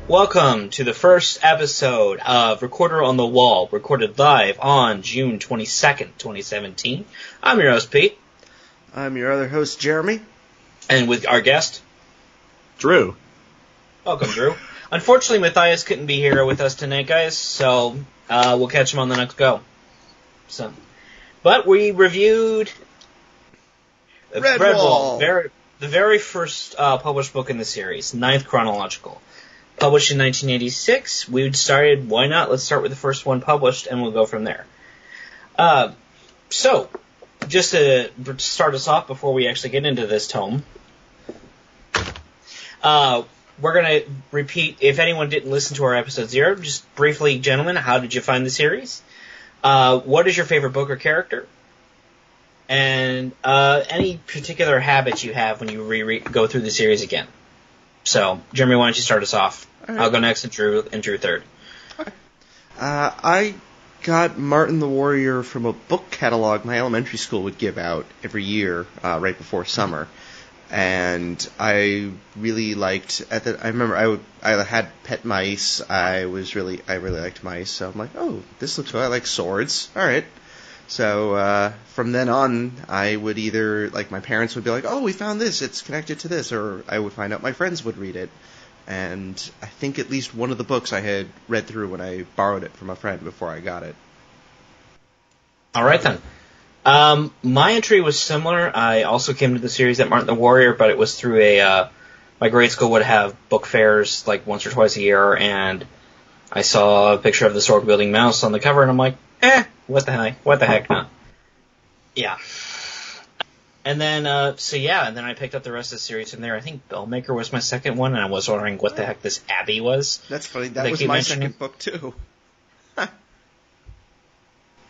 Welcome to the first episode of Recorder on the Wall, recorded live on June 22nd, 2017. I'm your host, Pete. I'm your other host, Jeremy. And with our guest, Drew. Welcome, Drew. Unfortunately, Matthias couldn't be here with us tonight, guys, so we'll catch him on the next go. But we reviewed Redwall, the very first published book in the series, ninth chronological. Published in 1986, we decided, why not? Let's start with the first one published, and we'll go from there. So, just to start us off before we actually get into this tome, we're going to repeat, if anyone didn't listen to our episode 0, just briefly, gentlemen, how did you find the series? What is your favorite book or character? And any particular habits you have when you go through the series again. So, Jeremy, why don't you start us off? Right. I'll go next, and Drew third. Okay. I got Martin the Warrior from a book catalog my elementary school would give out every year, right before summer. And I really liked. I remember I had pet mice. I really liked mice. So I'm like, oh, this looks cool. I like swords. All right. So from then on, I would either, like, my parents would be like, oh, we found this, it's connected to this, or I would find out my friends would read it. And I think at least one of the books I had read through when I borrowed it from a friend before I got it. All right, then. My entry was similar. I also came to the series at Martin the Warrior, but it was through my grade school would have book fairs like once or twice a year, and I saw a picture of the sword-wielding mouse on the cover, and I'm like, what the heck, no. Yeah. And then, and then I picked up the rest of the series from there. I think Bellmaker was my second one, and I was wondering what the heck this Abbey was. That's funny, that was my second book, too.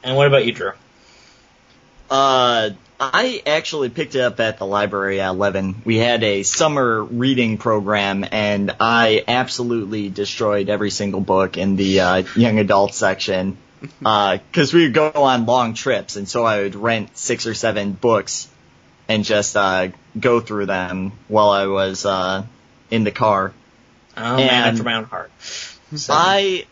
And what about you, Drew? I actually picked it up at the library at 11. We had a summer reading program, and I absolutely destroyed every single book in the young adult section. Because we would go on long trips, and so I would rent 6 or 7 books and just go through them while I was in the car. Oh, man, after my own heart. I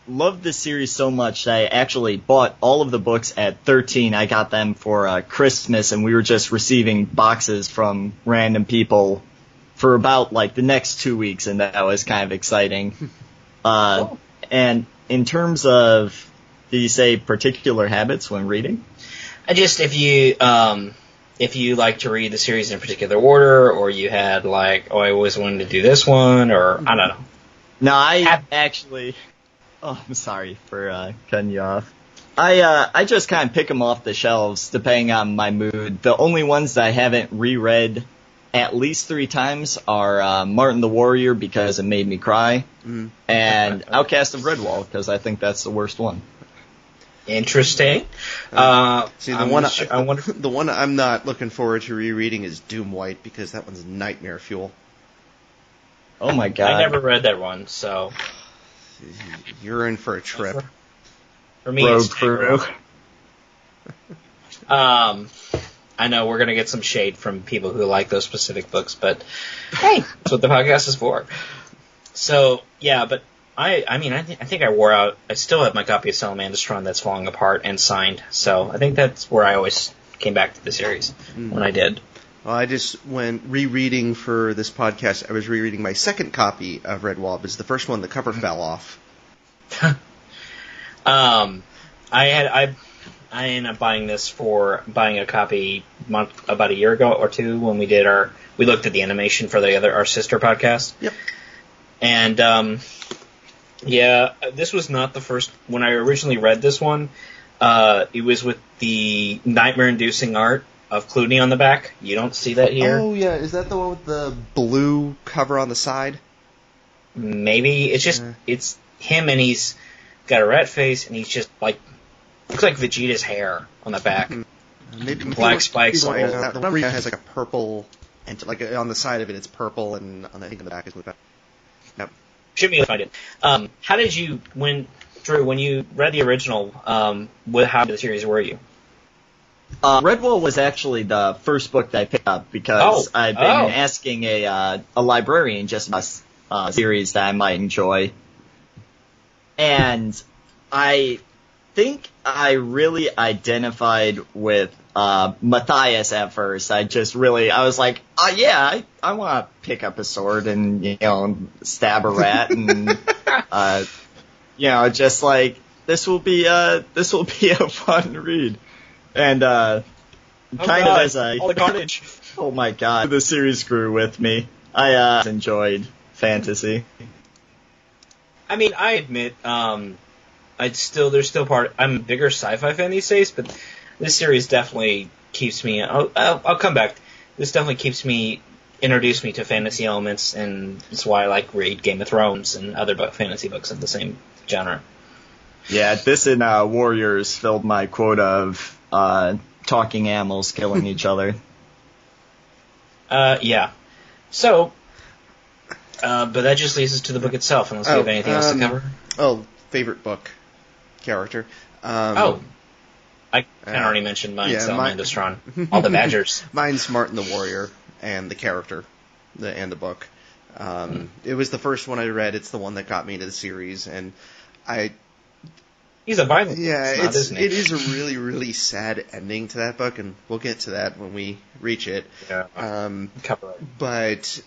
loved this series so much that I actually bought all of the books at 13. I got them for Christmas, and we were just receiving boxes from random people for about, like, the next 2 weeks, and that was kind of exciting. Cool. And in terms of... Do you say particular habits when reading? If you like to read the series in a particular order, or you had like, I always wanted to do this one, or I don't know. No, actually. Oh, I'm sorry for cutting you off. I just kind of pick them off the shelves depending on my mood. The only ones that I haven't reread at least 3 times are Martin the Warrior because it made me cry, and Outcast of Redwall because I think that's the worst one. Interesting. See, the one I'm not looking forward to rereading is Doom White, because that one's nightmare fuel. Oh my god. I never read that one, so... You're in for a trip. For me, it's true. I know we're going to get some shade from people who like those specific books, but hey, that's what the podcast is for. So, yeah, but I think I wore out. I still have my copy of Salamandastron that's falling apart and signed. So I think that's where I always came back to the series when I did. Well, I just went rereading for this podcast. I was rereading my second copy of Redwall because the first one, the cover fell off. I ended up buying a copy about a year ago or two when we looked at the animation for our sister podcast. Yep. And yeah, this was not the first. When I originally read this one, it was with the nightmare-inducing art of Clooney on the back. You don't see that here. Oh, yeah. Is that the one with the blue cover on the side? Maybe. It's just, it's him, and he's got a rat face, and he's just, like, looks like Vegeta's hair on the back. Maybe black spikes all over. The one where it has, like, a purple, and, like, on the side of it, it's purple, and I think on the back is blue. Yep. Should be able to find it. How did you, Drew, when you read the original, how did the series were you? Redwall was actually the first book that I picked up because I've been asking a librarian just series that I might enjoy. And I think I really identified with Matthias at first. I was like, I want to pick up a sword and, stab a rat and, just like, this will be a fun read. And, all the carnage. Oh my god, the series grew with me. I enjoyed fantasy. I mean, I admit, I'm a bigger sci-fi fan these days, but this series definitely keeps me, I'll come back. This definitely introduced me to fantasy elements, and that's why I like read Game of Thrones and other fantasy books of the same genre. Yeah, this and Warriors filled my quota of talking animals killing each other. Yeah. So, but that just leads us to the book itself, unless we have anything else to cover. Favorite book character. I kind of already mentioned mine, Landestron. All the Badgers. Mine's Martin the Warrior, and the character, and the book. It was the first one I read. It's the one that got me into the series, and he's a violent. Yeah, it is a really, really sad ending to that book, and we'll get to that when we reach it. Yeah. Cover it. But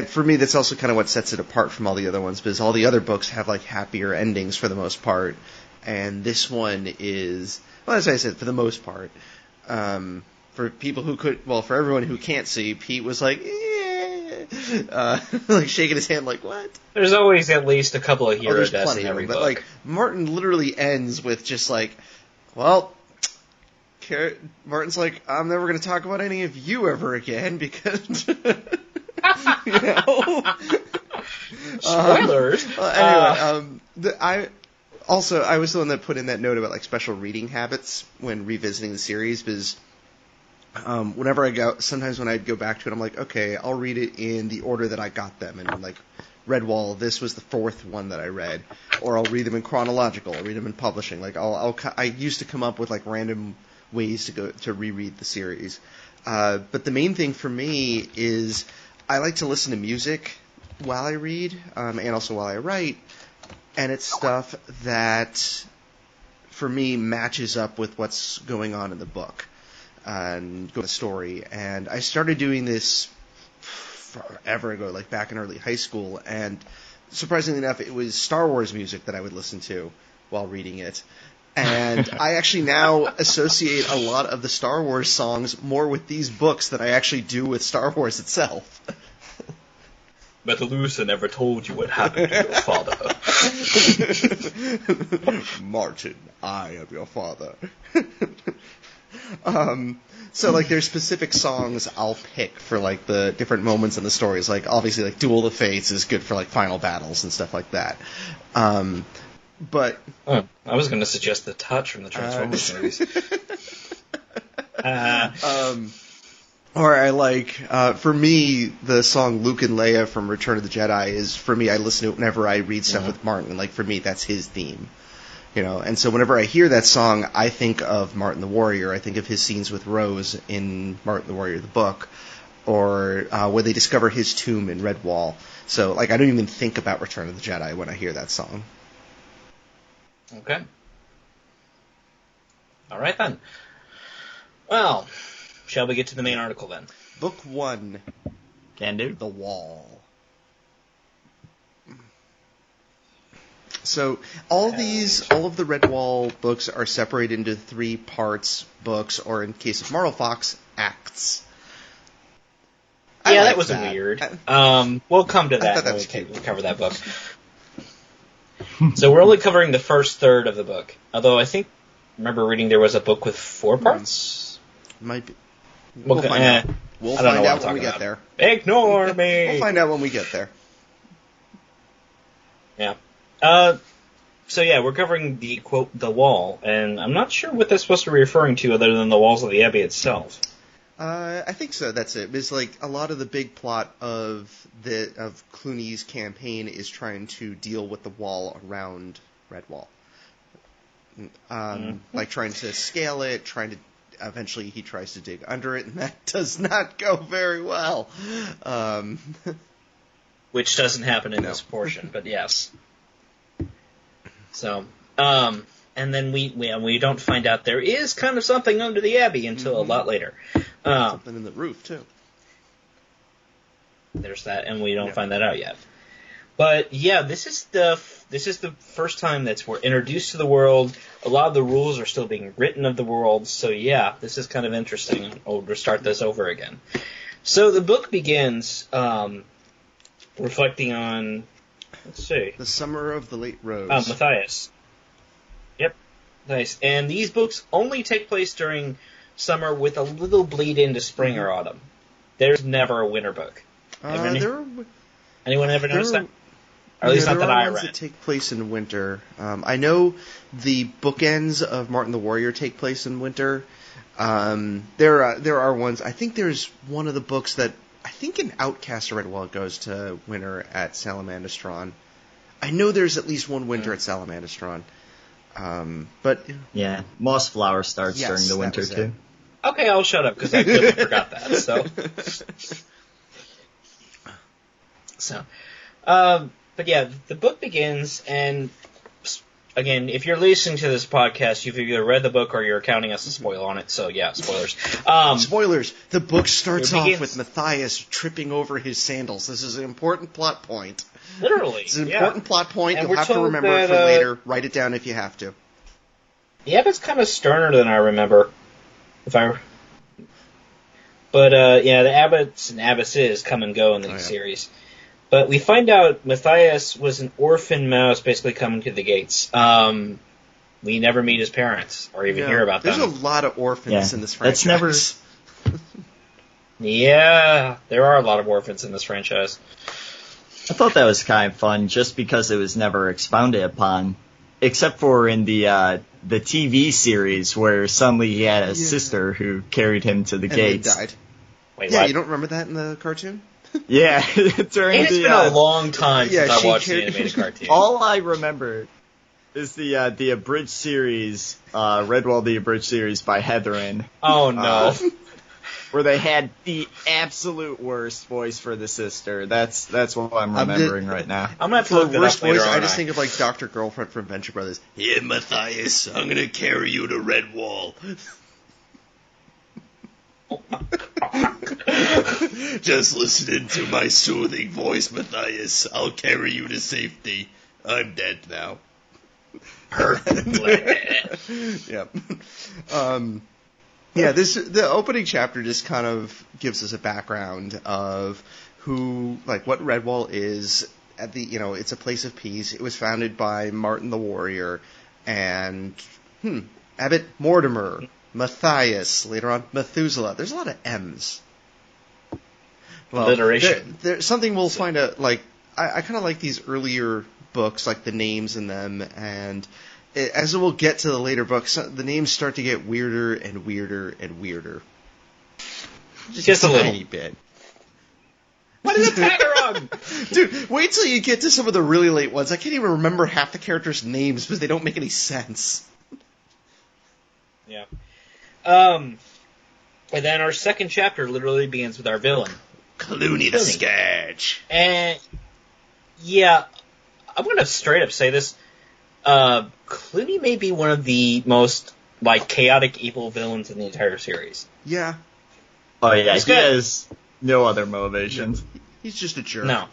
for me, that's also kind of what sets it apart from all the other ones, because all the other books have like happier endings for the most part, and this one is, well, as I said, for the most part. For people who for everyone who can't see, Pete was like, like shaking his hand, like, what? There's always at least a couple of hero deaths in every book. But like Martin literally ends with just like, well, Martin's like, I'm never going to talk about any of you ever again because, Spoilers. I was the one that put in that note about like special reading habits when revisiting the series, because sometimes when I'd go back to it, I'm like, okay, I'll read it in the order that I got them. And like Redwall, this was the fourth one that I read. Or I'll read them in chronological, I'll read them in publishing. Like I used to come up with like random ways to reread the series. But the main thing for me is I like to listen to music while I read, and also while I write. And it's stuff that, for me, matches up with what's going on in the book and the story. And I started doing this forever ago, like back in early high school. And surprisingly enough, it was Star Wars music that I would listen to while reading it. And I actually now associate a lot of the Star Wars songs more with these books than I actually do with Star Wars itself. Metalusa never told you what happened to your father. Martin, I am your father. So like there's specific songs I'll pick for like the different moments in the stories. Like obviously like Duel of the Fates is good for like final battles and stuff like that. But I was going to suggest The Touch from the Transformers movies. Or I like, for me, the song Luke and Leia from Return of the Jedi is, for me, I listen to it whenever I read stuff with Martin. Like, for me, that's his theme. And so whenever I hear that song, I think of Martin the Warrior. I think of his scenes with Rose in Martin the Warrior, the book, or where they discover his tomb in Redwall. So, like, I don't even think about Return of the Jedi when I hear that song. Okay. All right, then. Well, shall we get to the main article, then? Book 1. Can do. The Wall. So all of the Redwall books are separated into 3 parts books, or in case of Marl Fox, acts. Yeah, that was weird. We'll come to that when we cover that book. So we're only covering the first third of the book. Although I remember reading there was a book with 4 parts? Might be. We'll find out. We'll find out when we get there. Ignore me! We'll find out when we get there. Yeah. So yeah, we're covering the, quote, the wall, and I'm not sure what that's supposed to be referring to other than the walls of the Abbey itself. I think so, that's it. It's like a lot of the big plot of Clooney's campaign is trying to deal with the wall around Redwall. Like trying to scale it, eventually he tries to dig under it, and that does not go very well. which doesn't happen in this portion, but yes. So, and then we don't find out there is kind of something under the Abbey until a lot later. Something in the roof, too. There's that, and we don't find that out yet. But yeah, this is the first time that we're introduced to the world. A lot of the rules are still being written of the world, so yeah, this is kind of interesting. We'll start this over again. So the book begins reflecting on, let's see, The Summer of the Late Rose. Matthias. Yep, nice. And these books only take place during summer with a little bleed into spring or autumn. There's never a winter book. Anyone ever noticed that? Or at least not that I read. There are ones that take place in winter. I know the bookends of Martin the Warrior take place in winter. There are ones. I think there's one of the books that I think in Outcast or Redwall goes to winter at Salamandastron. I know there's at least one winter at Salamandastron. But yeah, Mossflower starts during the winter too. Okay, I'll shut up because I totally forgot that. So, but yeah, the book begins, and again, if you're listening to this podcast, you've either read the book or you're counting us a spoil on it. So yeah, spoilers. Spoilers. The book starts off with Matthias tripping over his sandals. This is an important plot point. Literally, it's an important plot point. And you'll have to remember it for later. Write it down if you have to. The Abbot's kind of sterner than I remember. But the Abbots and Abbesses come and go in these series. But we find out Matthias was an orphan mouse basically coming to the gates. We never meet his parents or even hear about them. There's a lot of orphans in this franchise. Yeah, there are a lot of orphans in this franchise. I thought that was kind of fun just because it was never expounded upon, except for in the TV series where suddenly he had a sister who carried him to the gates. Died. Wait, yeah, what? You don't remember that in the cartoon? Yeah, it's been a long time since I watched the animated cartoon. All I remember is the abridged series, Redwall the abridged series by Hetherin. Oh no. Where they had the absolute worst voice for the sister. That's what I'm remembering right now. I'm gonna have to look that up later voice, on. I just think of like Dr. Girlfriend from Venture Brothers. Here, Matthias, I'm gonna carry you to Redwall. Just listening to my soothing voice, Matthias. I'll carry you to safety. I'm dead now. Yep. The opening chapter just kind of gives us a background of what Redwall is. It's a place of peace. It was founded by Martin the Warrior and Abbot Mortimer, Matthias, later on Methuselah. There's a lot of M's. Well, alliteration. There's something we'll find out. Like I kind of like these earlier books, like the names in them, and as we'll get to the later books, the names start to get weirder and weirder and weirder. Just a tiny bit. What is that wrong? Dude, wait till you get to some of the really late ones. I can't even remember half the characters' names because they don't make any sense. Yeah. And then our second chapter literally begins with our villain, Clooney the Sketch. And yeah, I'm gonna straight up say this. Clooney may be one of the most chaotic evil villains in the entire series. Yeah. Oh yeah, he has no other motivations. He's just a jerk. No.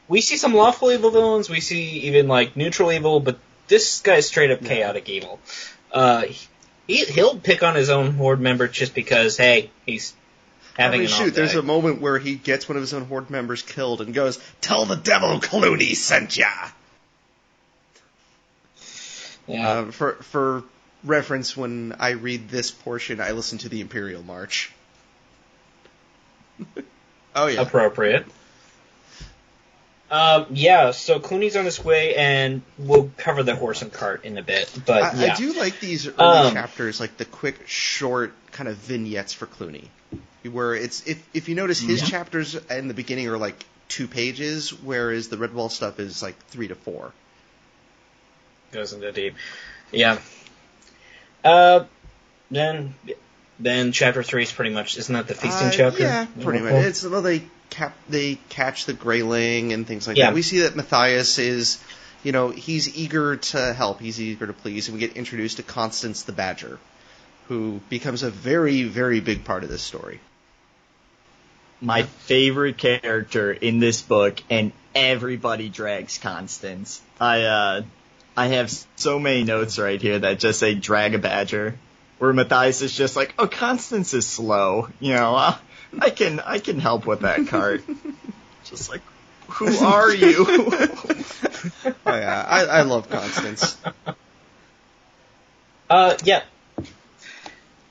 We see some lawful evil villains. We see even neutral evil, but this guy's straight up chaotic evil. He'll pick on his own horde member just because, hey, he's having an off day. There's a moment where he gets one of his own horde members killed and goes, "Tell the devil Clooney sent ya." Yeah. For reference, when I read this portion, I listen to the Imperial March. Oh yeah, appropriate. So Clooney's on his way, and we'll cover the horse and cart in a bit. But I do like these early chapters, like the quick, short kind of vignettes for Clooney, where it's if you notice his chapters in the beginning are 2 pages, whereas the Redwall stuff is 3 to 4. Goes into deep. Yeah. Then then chapter 3 is pretty much, isn't that the feasting chapter? Yeah, pretty much. It's they catch the grayling and things like Yeah. that. We see that Matthias is, he's eager to help. He's eager to please, and we get introduced to Constance the Badger, who becomes a very, very big part of this story. My favorite character in this book, and everybody drags Constance. I have so many notes right here that just say drag a badger, where Matthias is just like, oh, Constance is slow. I can help with that cart. Just like, who are you? Oh yeah, I love Constance. Yeah.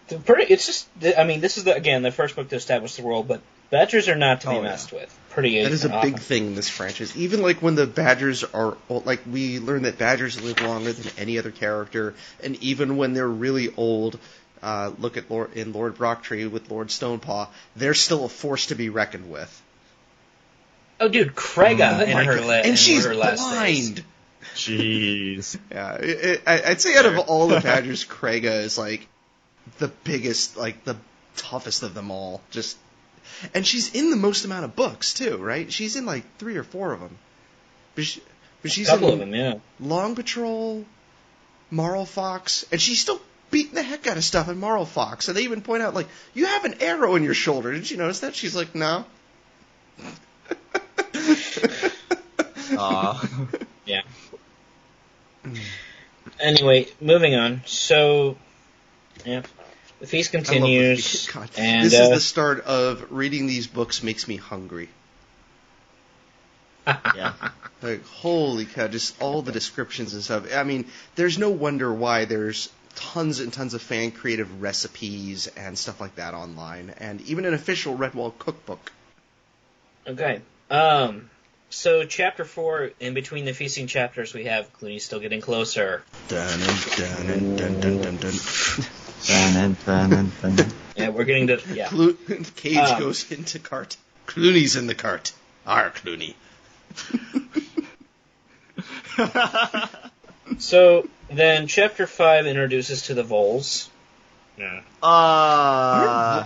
It's just, I mean, this is the first book to establish the world, but badgers are not to be messed with. That is a big thing in this franchise. Even like when the badgers are old, like we learn that badgers live longer than any other character, and even when they're really old, look at Lord Brocktree with Lord Stonepaw, they're still a force to be reckoned with. Oh, dude, Craiga in her and she's her last blind. days. Jeez. Yeah, I'd say out of all the badgers, Craiga is like the biggest, like the toughest of them all. And she's in the most amount of books too, right? She's in like 3 or 4 of them. But she's a couple in of them, yeah. Long Patrol, Marl Fox, and she's still beating the heck out of stuff in Marl Fox. And they even point out, like, you have an arrow in your shoulder. Did you notice that? She's like, no. Yeah. Anyway, moving on. So, yeah. The feast continues. And this is the start of reading these books makes me hungry. Yeah. Like, holy cow, just all the descriptions and stuff. I mean, there's no wonder why there's tons and tons of fan creative recipes and stuff like that online, and even an official Redwall cookbook. Okay. So chapter 4, in between the feasting chapters, we have Clooney still getting closer. Dun, dun, dun, dun, dun, dun. Yeah, we're getting to Cage goes into cart. Clooney's in the cart. Our Clooney. So then chapter 5 introduces to the Voles. Yeah.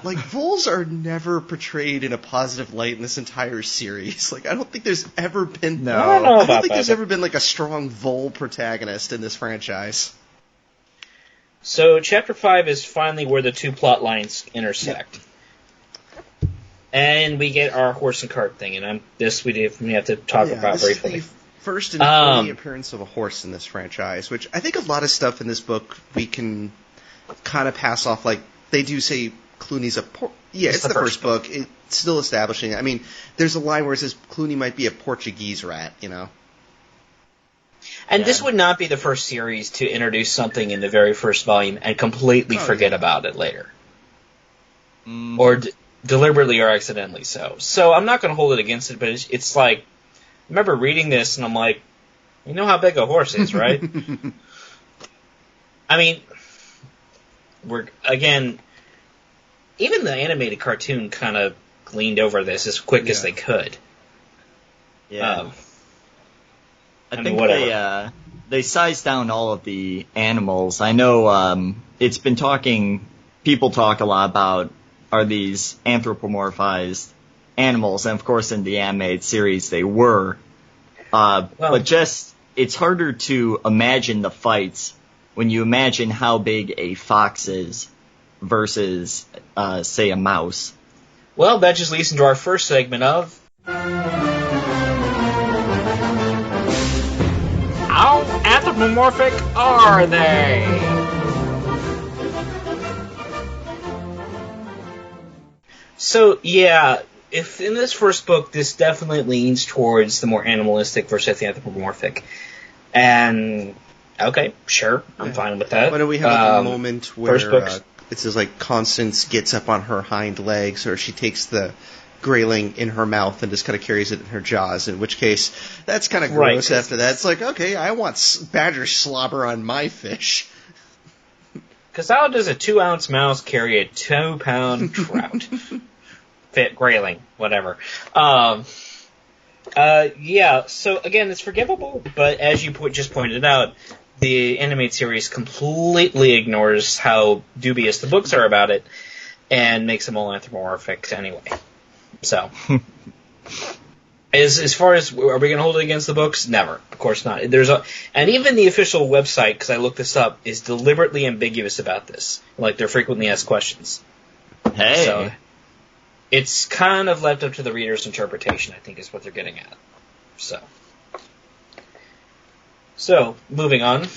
Like, Voles are never portrayed in a positive light in this entire series. Like, I don't think there's ever been... No. I don't think there's ever been, like, a strong Vole protagonist in this franchise. So chapter 5 is finally where the two plot lines intersect. Yep. And we get our horse and cart thing, and we have to talk about briefly. This is the first and only appearance of a horse in this franchise, which I think a lot of stuff in this book we can kind of pass off. Like, they do say Clooney's it's the first book. It's still establishing. I mean, there's a line where it says Clooney might be a Portuguese rat, And this would not be the first series to introduce something in the very first volume and completely forget about it later. Or deliberately or accidentally so. So I'm not going to hold it against it, but it's like, I remember reading this and I'm like, you know how big a horse is, right? I mean, even the animated cartoon kind of gleaned over this as quick as they could. Yeah. I think they sized down all of the animals. I know it's been people talk a lot about are these anthropomorphized animals, and of course in the animated series they were. But just, it's harder to imagine the fights when you imagine how big a fox is versus, say, a mouse. Well, that just leads into our first segment of... How anthropomorphic are they? So, yeah, if in this first book, this definitely leans towards the more animalistic versus the anthropomorphic. And, okay, sure, I'm fine with that. Why don't we have a moment where it says, like, Constance gets up on her hind legs, or she takes the grayling in her mouth and just kind of carries it in her jaws, in which case, that's kind of gross after that. It's like, okay, I want badger slobber on my fish. Because how does a 2-ounce mouse carry a 2-pound trout? Grayling, whatever. Yeah, so again, it's forgivable, but as you just pointed out, the animated series completely ignores how dubious the books are about it and makes them all anthropomorphic anyway. So, as far as, are we going to hold it against the books? Never. Of course not. And even the official website, because I looked this up, is deliberately ambiguous about this. Like, they're frequently asked questions. Hey. So, it's kind of left up to the reader's interpretation, I think, is what they're getting at. So, moving on.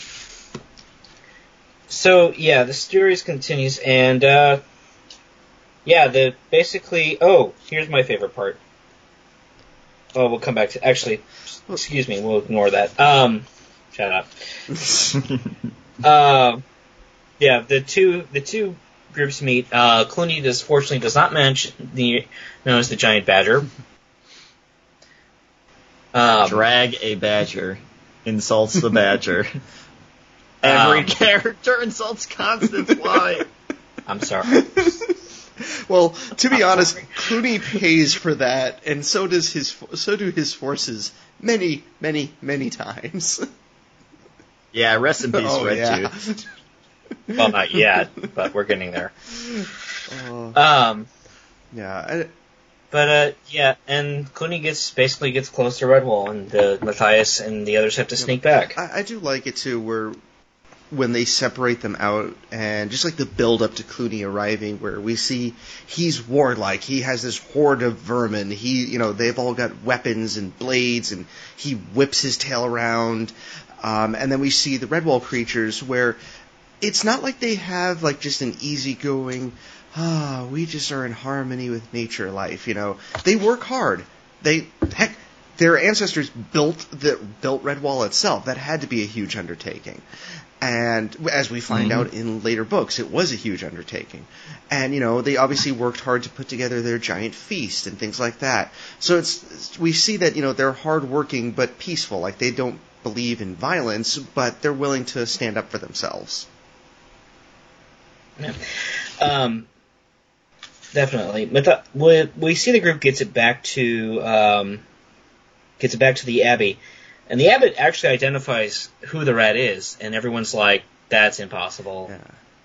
So, yeah, the series continues, and, here's my favorite part. Oh, we'll come back to, actually, excuse me, we'll ignore that. Shut up. The two groups meet. Clooney fortunately does not mention known as the giant badger. Drag a badger. Insults the badger. Every character insults Constance. Why? I'm sorry. Well, to be honest, Clooney pays for that, and so do his forces many, many, many times. Yeah, rest in peace, Red yeah. Tooth. Well, not yet, but we're getting there. Yeah. And Clooney gets close to Redwall, and Matthias and the others have to sneak back. I do like it too, where when they separate them out, and just like the build up to Clooney arriving, where we see he's warlike, he has this horde of vermin, they've all got weapons and blades, and he whips his tail around, and then we see the Redwall creatures, where it's not like they have like just an easygoing, we just are in harmony with nature life, They work hard. Their ancestors built Redwall itself. That had to be a huge undertaking. And as we find out in later books, it was a huge undertaking. And, they obviously worked hard to put together their giant feast and things like that. So we see that, they're hardworking but peaceful. Like, they don't believe in violence, but they're willing to stand up for themselves. Yeah. Definitely. But we see the group gets it back to the Abbey. And the abbot actually identifies who the rat is, and everyone's like, that's impossible. Yeah.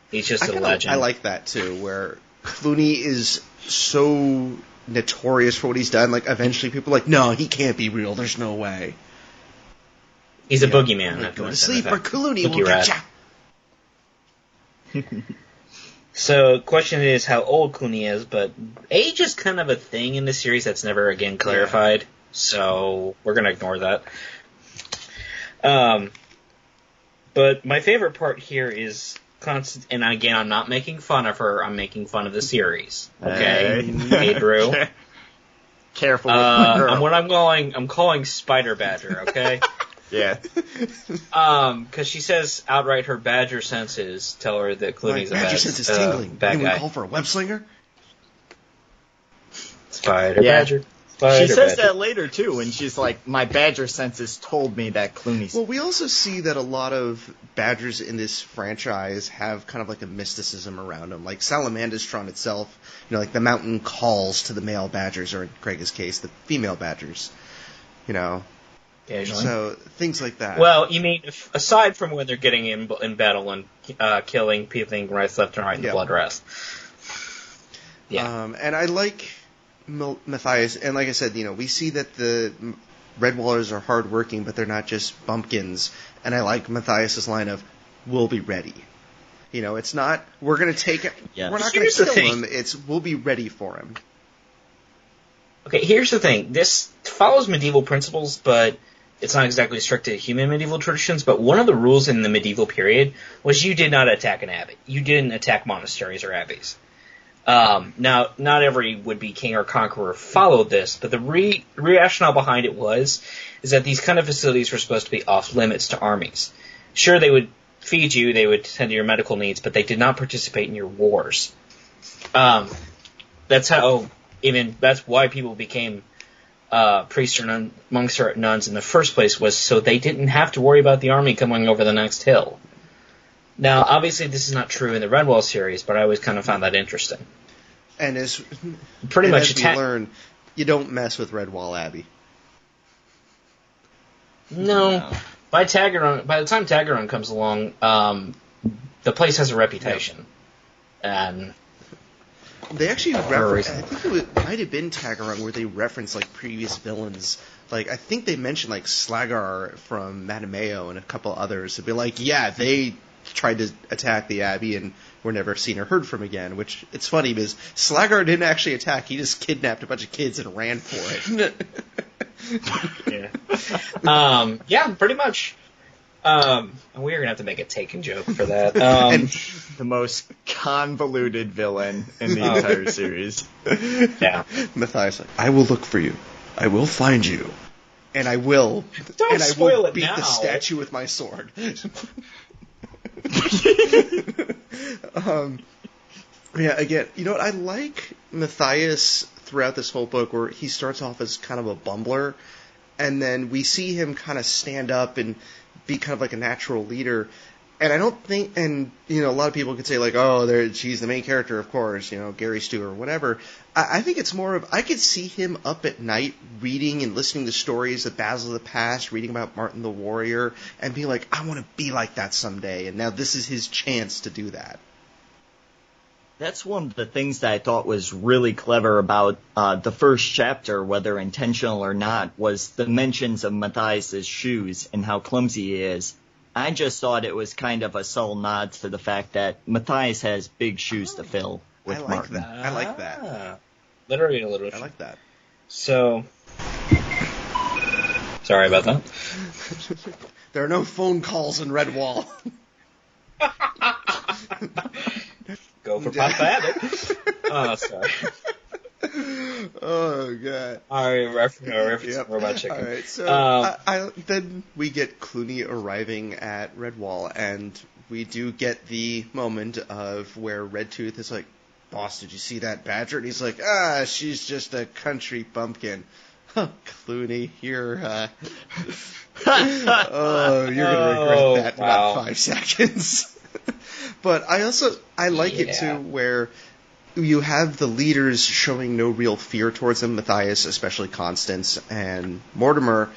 He's just a legend. I like that, too, where Clooney is so notorious for what he's done. Like, eventually people are like, no, he can't be real. There's no way. He's a boogeyman. Like, go to sleep or Clooney will get ya. So, question is how old Clooney is, but age is kind of a thing in the series that's never again clarified. Yeah. So, we're going to ignore that. But my favorite part here is Constance, and again, I'm not making fun of her, I'm making fun of the series. Okay? Hey, Drew. Careful with my girl. I'm calling Spider Badger, okay? Yeah. Because she says outright her badger senses tell her that Clooney's a badger sense is tingling. Bad Anyone guy. call for a web slinger? Spider Badger. She says that later, too, when she's like, my badger senses told me that Clooney's... Well, we also see that a lot of badgers in this franchise have kind of like a mysticism around them. Like Salamandastron itself, like the mountain calls to the male badgers, or in Craig's case, the female badgers. Occasionally. So, things like that. Well, you mean, aside from when they're getting in battle and killing people right, left, and right in the blood rest. Yeah. And I like... Matthias, and like I said, we see that the Redwallers are hardworking, but they're not just bumpkins. And I like Matthias's line of, "We'll be ready." It's not we're going to take it. Yeah. We're not going to kill him. It's we'll be ready for him. Okay, here's the thing. This follows medieval principles, but it's not exactly strict to human medieval traditions. But one of the rules in the medieval period was you did not attack an abbey. You didn't attack monasteries or abbeys. Now, not every would-be king or conqueror followed this, but the rationale behind it is that these kind of facilities were supposed to be off-limits to armies. Sure, they would feed you, they would tend to your medical needs, but they did not participate in your wars. That's why people became priests or monks or nuns in the first place, was so they didn't have to worry about the army coming over the next hill. Now, obviously, this is not true in the Redwall series, but I always kind of found that interesting. And as we learn, you don't mess with Redwall Abbey. No, by the time Tagaron comes along, the place has a reputation, and they actually reference. I think it might have been Tagaron where they reference like previous villains. Like I think they mentioned like Slagar from Matameo and a couple others. They'd be like, yeah, they tried to attack the Abbey and were never seen or heard from again. Which it's funny because Slagar didn't actually attack; he just kidnapped a bunch of kids and ran for it. Yeah, pretty much. We're gonna have to make a Taken joke for that. And the most convoluted villain in the entire series. Yeah, Matthias, like, I will look for you. I will find you, and I will. Don't and spoil I will it beat now. the statue with my sword. Yeah, again, you know what? I like Matthias throughout this whole book, where he starts off as kind of a bumbler, and then we see him kind of stand up and be kind of like a natural leader. And I don't think, and you know, a lot of people could say like, oh, she's the main character, of course, you know, Gary Stu or whatever. I think it's more of, I could see him up at night reading and listening to stories of Battles of the Past, reading about Martin the Warrior, and being like, I want to be like that someday. And now this is his chance to do that. That's one of the things that I thought was really clever about the first chapter, whether intentional or not, was the mentions of Matthias's shoes and how clumsy he is. I just thought it was kind of a subtle nod to the fact that Matthias has big shoes to fill with Martin. I like that. Literary alliteration. I like that. So, sorry about that. There are no phone calls in Redwall. Go for Papa Abbott. Oh, sorry. Oh, God. Reference Robot Chicken. All right, so then we get Clooney arriving at Redwall, and we do get the moment of where Redtooth is like, boss, did you see that badger? And he's like, she's just a country bumpkin. Huh, Clooney, you're going to regret that in about 5 seconds. But I like it too, where you have the leaders showing no real fear towards him, Matthias, especially Constance and Mortimer,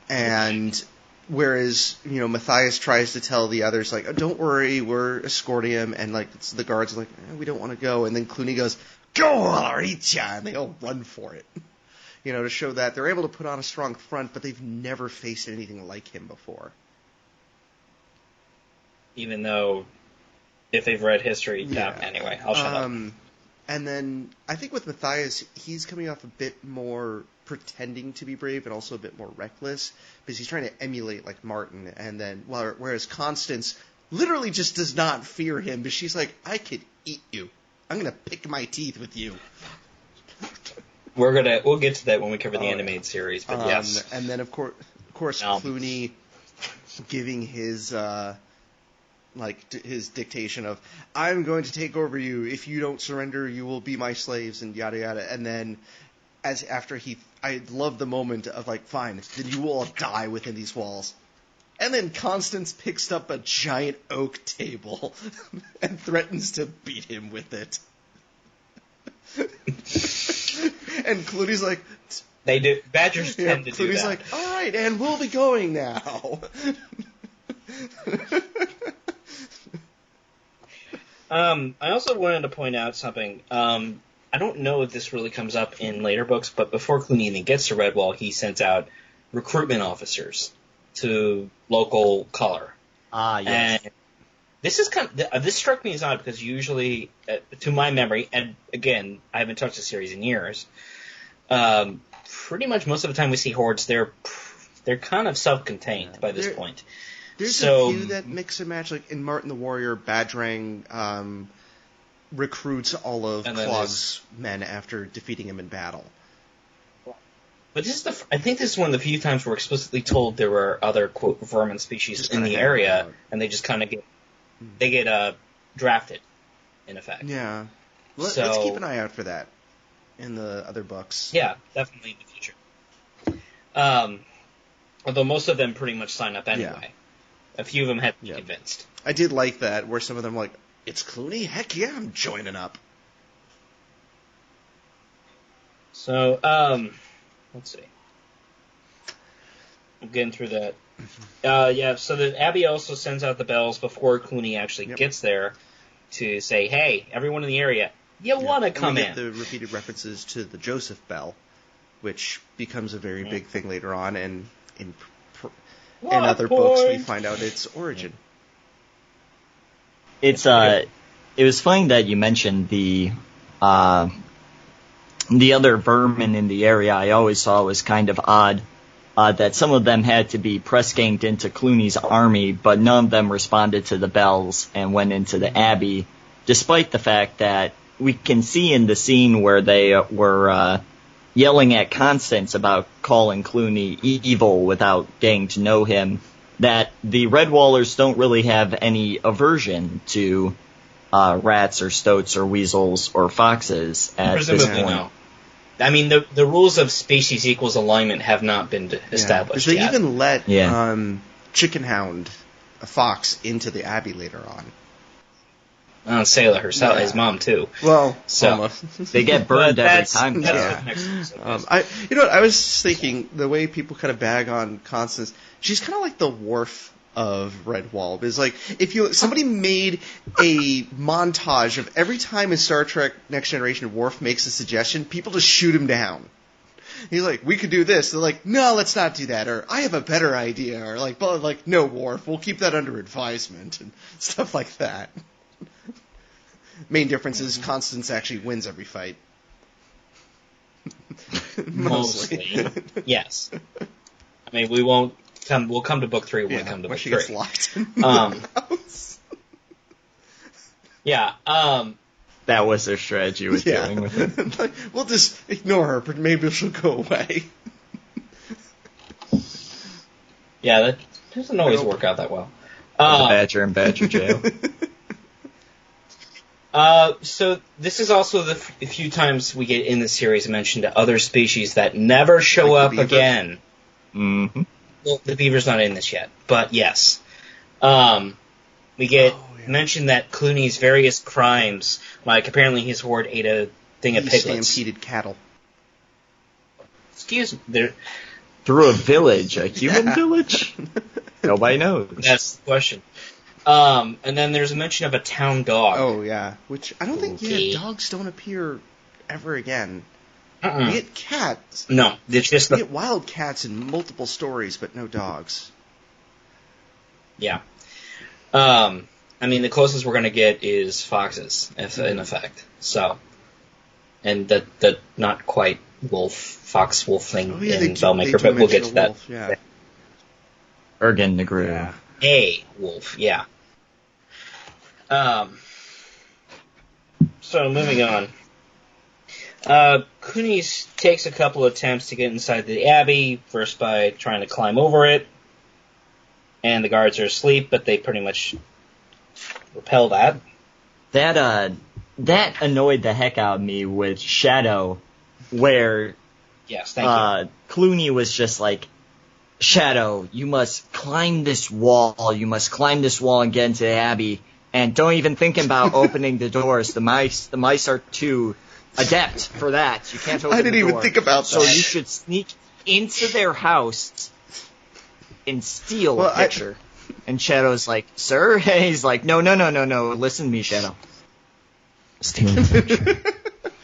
and whereas, you know, Matthias tries to tell the others, like, oh, don't worry, we're escorting him, and like the guards are like, we don't want to go, and then Clooney goes, go, I'll eat ya, and they all run for it. You know, to show that they're able to put on a strong front, but they've never faced anything like him before. Even though, if they've read history, anyway, I'll shut up. And then, I think with Matthias, he's coming off a bit more pretending to be brave, and also a bit more reckless, because he's trying to emulate, like, Martin, and then, whereas Constance literally just does not fear him, but she's like, I could eat you. I'm gonna pick my teeth with you. We'll get to that when we cover the animated series, but yes. And then, of course, Clooney giving his his dictation of, I'm going to take over you. If you don't surrender, you will be my slaves, and yada yada. And then, I love the moment of like, fine, then you will all die within these walls. And then Constance picks up a giant oak table and threatens to beat him with it. And Clooney's like, they do. Badgers tend to do that. Clooney's like, all right, and we'll be going now. I also wanted to point out something. I don't know if this really comes up in later books, but before Clooney even gets to Redwall, he sends out recruitment officers to local color. Yes. And this struck me as odd because usually, to my memory, and again, I haven't touched the series in years. Pretty much most of the time we see hordes, they're kind of self-contained by this point. There's a few that mix and match, like in Martin the Warrior, Badrang recruits all of Clog's men after defeating him in battle. But I think this is one of the few times we're explicitly told there were other, quote, vermin species in the area, and they just kind of get drafted, in effect. Yeah. Let's keep an eye out for that in the other books. Yeah, definitely in the future. Although most of them pretty much sign up anyway. Yeah. A few of them have to be convinced. I did like that, where some of them were like, it's Clooney? Heck yeah, I'm joining up. So, let's see. I'm getting through that Yeah, so the Abbey also sends out the bells before Clooney actually gets there to say, hey, everyone in the area, you want to come we in. get the repeated references to the Joseph Bell, which becomes a very big thing later on, and in other books we find out its origin. It was funny that you mentioned the other vermin in the area. I always saw was kind of odd that some of them had to be press ganged into Clooney's army, but none of them responded to the bells and went into the Abbey, despite the fact that we can see in the scene where they were yelling at Constance about calling Clooney evil without getting to know him, that the Redwallers don't really have any aversion to rats or stoats or weasels or foxes at this point. No. I mean, the rules of species equals alignment have not been established They yet. even let Chicken Hound, a fox, into the Abbey later on. Sailor herself, his mom too. Well, almost. They get burned every time. You know what? I was thinking the way people kind of bag on Constance, she's kind of like the Worf of Redwall. It's like if somebody made a montage of every time in Star Trek Next Generation Worf makes a suggestion, people just shoot him down. He's like, we could do this. They're like, no, let's not do that. Or I have a better idea. Or like, no, Worf, we'll keep that under advisement and stuff like that. Main difference is Constance actually wins every fight. Mostly. Yes. I mean, we'll come to book 3 when we come to book 3. She gets locked in the house. Yeah. That was their strategy with dealing with it. Like, we'll just ignore her, but maybe she'll go away. Yeah, that doesn't always work out that well. Badger and Badger jail. So this is also the few times we get in the series mentioned other species that never show up again. Mm-hmm. Well, the beaver's not in this yet, but yes. We get mentioned that Clooney's various crimes, like apparently his horde ate a thing of piglets. Stampeded cattle. Excuse me. Through a village, a human village? Nobody knows. That's the question. And then there's a mention of a town dog. Oh, yeah. Which I don't think dogs don't appear ever again. We get cats. No, it's just we get wild cats in multiple stories, but no dogs. Yeah. I mean, the closest we're going to get is foxes, in effect. So, and that not quite fox wolf thing in Bellmaker, but we'll get to that. Wolf, yeah. Ergen Negru. Yeah. A wolf, yeah. So moving on. Clooney takes a couple of attempts to get inside the Abbey, first by trying to climb over it, and the guards are asleep, but they pretty much repel that. That annoyed the heck out of me with Shadow, where yes, thank you. Clooney was just like, Shadow, you must climb this wall. You must climb this wall and get into the Abbey. And don't even think about opening the doors. The mice are too adept for that. You can't open the door. I didn't even think about that. So you should sneak into their house and steal a picture. And Shadow's like, sir? And he's like, no. Listen to me, Shadow. Steal the picture.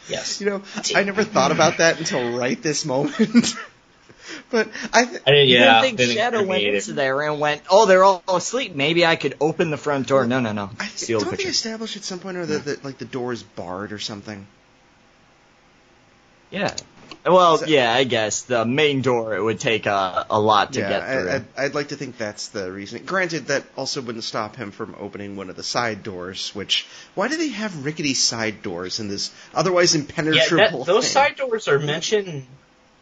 Yes. You know, I never thought about that until right this moment. But I didn't think Shadow went into there and went, oh, they're all asleep. Maybe I could open the front door. No. Steal the picture. Don't they establish at some point or that the door is barred or something? Yeah. Well, I guess the main door, it would take a lot to get through. I'd like to think that's the reason. Granted, that also wouldn't stop him from opening one of the side doors, why do they have rickety side doors in this otherwise impenetrable those thing? side doors are mentioned.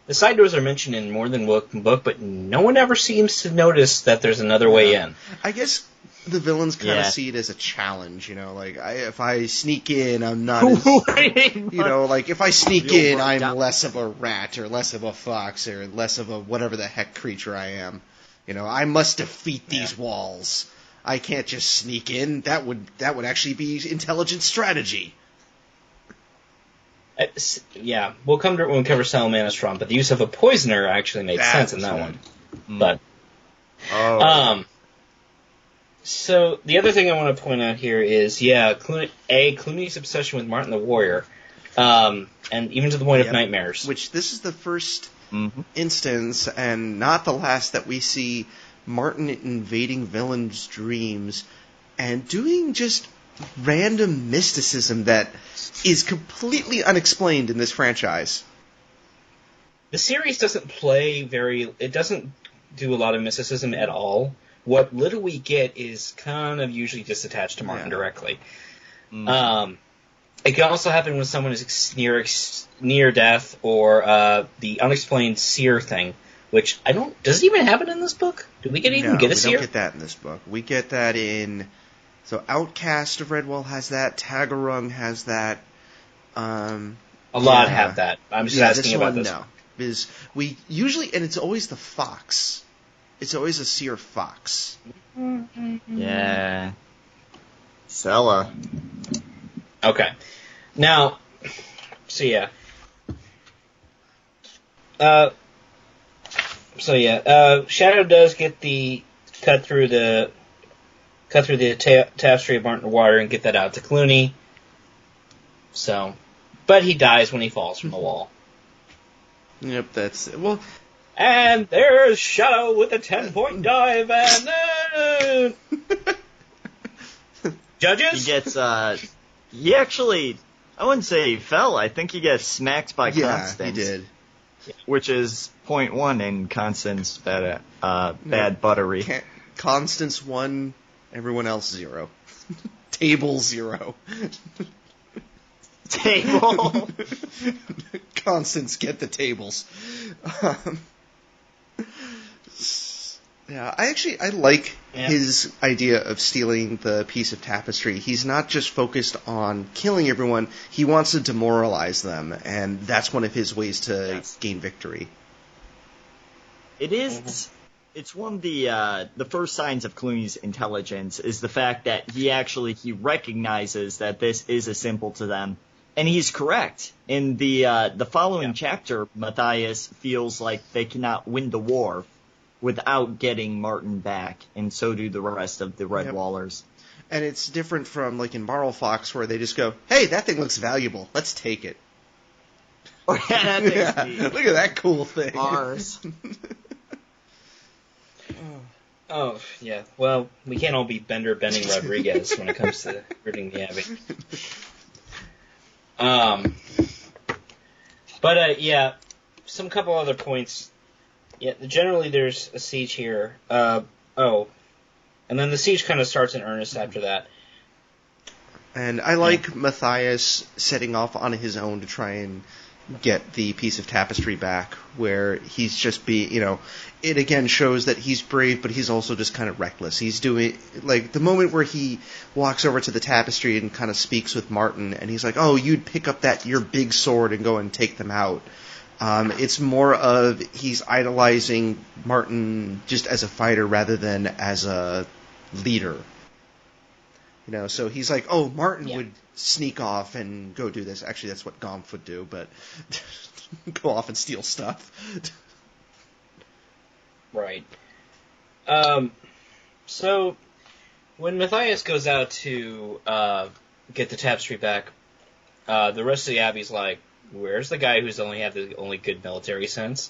The side doors are mentioned in more than one book, but no one ever seems to notice that there's another way in. I guess the villains kind of see it as a challenge, you know, like, if I sneak in, I'm not as, you know, like, if I sneak in, I'm less of a rat, or less of a fox, or less of a whatever the heck creature I am. You know, I must defeat these walls. I can't just sneak in. That would actually be intelligent strategy. Yeah, we'll come to it when we cover Salamanastron, but the use of a poisoner actually makes sense in that one. But Oh. So the other thing I want to point out here is, Clooney's obsession with Martin the Warrior, and even to the point of nightmares. Which this is the first instance, and not the last, that we see Martin invading villains' dreams and doing just random mysticism that is completely unexplained in this franchise. The series doesn't it doesn't do a lot of mysticism at all. What little we get is kind of usually just attached to Martin directly. It can also happen when someone is near death, or the unexplained seer thing, which does it even happen in this book? Do we get a seer? We don't get that in this book. We get that in, so Outcast of Redwall has that, Tagarung has that. A lot have that. I'm just asking about this. No, because we usually, and it's always the fox. It's always a seer fox. Yeah. Sella. Okay. Now, Shadow does get the cut through the tapestry of Martin Water and get that out to Clooney. So, but he dies when he falls from the wall. Yep, that's it. Well, and there's Shadow with a 10-point dive, and judges. He gets he actually, I wouldn't say he fell. I think he gets smacked by Constance. Yeah, he did. Which is 0.1 in Constance bad buttery. Constance 1, everyone else 0. Table 0. Table. Constance, get the tables. I like his idea of stealing the piece of tapestry. He's not just focused on killing everyone, he wants to demoralize them, and that's one of his ways to gain victory. It is. It's one of the first signs of Clooney's intelligence is the fact that he recognizes that this is a symbol to them. And he's correct. In the following chapter, Matthias feels like they cannot win the war without getting Martin back, and so do the rest of the Redwallers. And it's different from, like, in Barrel Fox, where they just go, hey, that thing looks valuable, let's take it. Oh, yeah, that thing's neat. Look at that cool thing. Ours. Oh, yeah. Well, we can't all be Bender Benning Rodriguez when it comes to ridding the Abbey. Some couple other points. Yeah, generally there's a siege here. And then the siege kind of starts in earnest after that. And I like Matthias setting off on his own to try and get the piece of tapestry back, where he's just it again shows that he's brave, but he's also just kind of reckless. He's doing, like, the moment where he walks over to the tapestry and kind of speaks with Martin, and he's like, oh, you'd pick up your big sword and go and take them out. It's more of he's idolizing Martin just as a fighter rather than as a leader. So he's like, oh, Martin would sneak off and go do this. Actually, that's what Gomph would do, but go off and steal stuff. Right. So when Matthias goes out to get the tapestry back, the rest of the Abbey's like, where's the guy who's the only good military sense?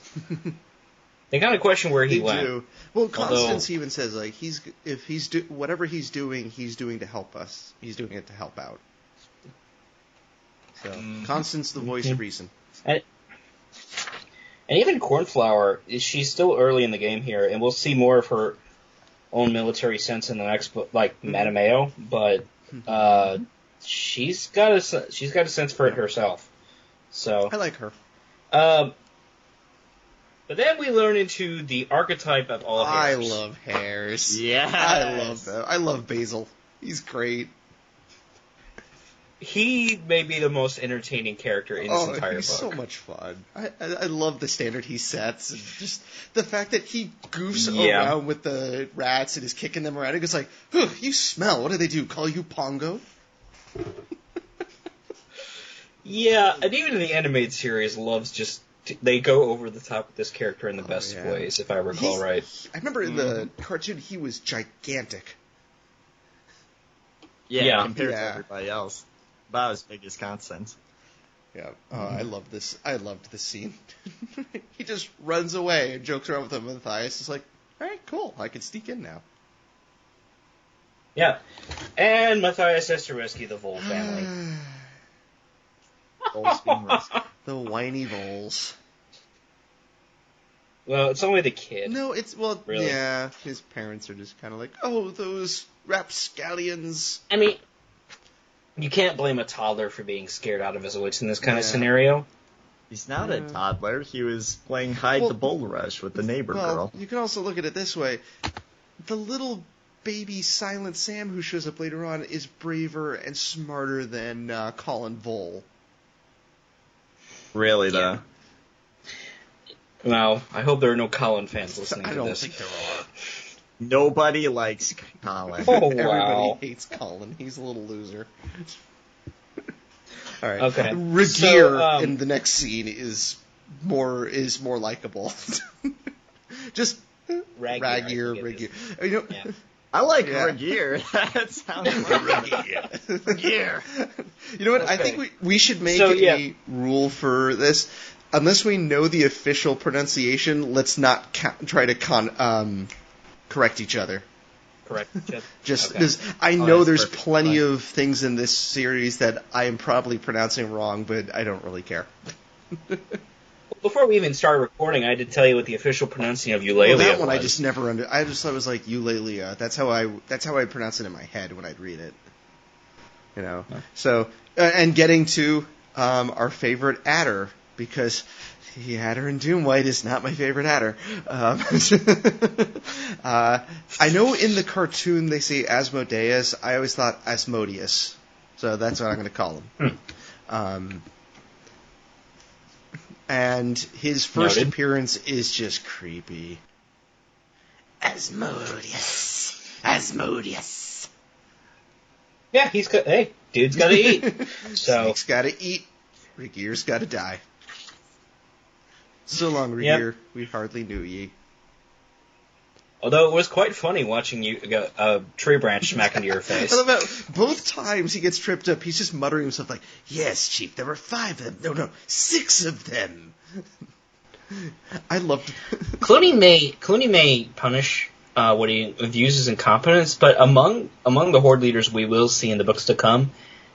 They kind of question where he went. Do. Well, Constance even says, like, whatever he's doing to help us. He's doing it to help out. So Constance, the voice of reason. And even Cornflower, she's still early in the game here, and we'll see more of her own military sense in the next book, like Matameo. But she's got a sense for it herself. So I like her. But then we learn into the archetype of all hares. I love hares. Yeah, I love them. I love Basil. He's great. He may be the most entertaining character in this entire book. He's so much fun. I love the standard he sets, and just the fact that he goofs around with the rats and is kicking them around. He goes like, you smell. What do they do? Call you Pongo? Yeah, and even in the animated series, loves just they go over the top with this character in the best yeah. ways, if I recall right. I remember in the cartoon he was gigantic. Yeah, compared Yeah. to everybody else. About as big as Constance. Yeah, I love this. I loved this scene. He just runs away and jokes around with him, and Matthias is like, all right, cool, I can sneak in now. Yeah. And Matthias has to rescue the Vole family. Voles being rescued. The whiny voles. Well, it's only the kid. No, it's, well, Really? yeah, his parents are just kind of like, oh, those rapscallions. I mean, you can't blame a toddler for being scared out of his wits in this kind of Yeah. scenario. He's not a toddler. He was playing hide the bull rush with the neighbor Well, girl. you can also look at it this way. The little baby Silent Sam who shows up later on is braver and smarter than Colin Vole. Really, Yeah. though. Well, I hope there are no Colin fans listening I to don't this. think there are. Nobody likes Colin. Oh, Everybody wow. hates Colin. He's a little loser. All right. Okay. Regier So, in the next scene is more likable. Just Ragier. Regier. You know, Yeah. I like Yeah. Regier. That sounds like Regier. You know what? That's I think great. we should make So, yeah. a rule for this. Unless we know the official pronunciation, let's not try to correct each other. Correct. Just Okay. because I know that's there's perfect. plenty Fine. of things in this series that I am probably pronouncing wrong, but I don't really care. Before we even started recording, I had to tell you what the official pronunciation of Eulalia Well, that one was. I just never I just thought it was like Eulalia. That's how I pronounce it in my head when I'd read it. You know. So and getting to our favorite adder, because the adder in Doomwhite is not my favorite adder. I know in the cartoon they say Asmodeus. I always thought Asmodeus. So that's what I'm going to call him. And his first Noted. appearance is just creepy. Asmodeus. Yeah, hey, dude's got to eat. So Snake's gotta eat. Regier's gotta die. So long, Yep. Regier. We hardly knew ye. although it was quite funny watching you a tree branch smack into your face. I love how both times he gets tripped up, he's just muttering himself like, yes, Chief, there were 5 of them. No, 6 of them. I loved Clooney may punish what he views as incompetence, but among the Horde leaders we will see in the books to come,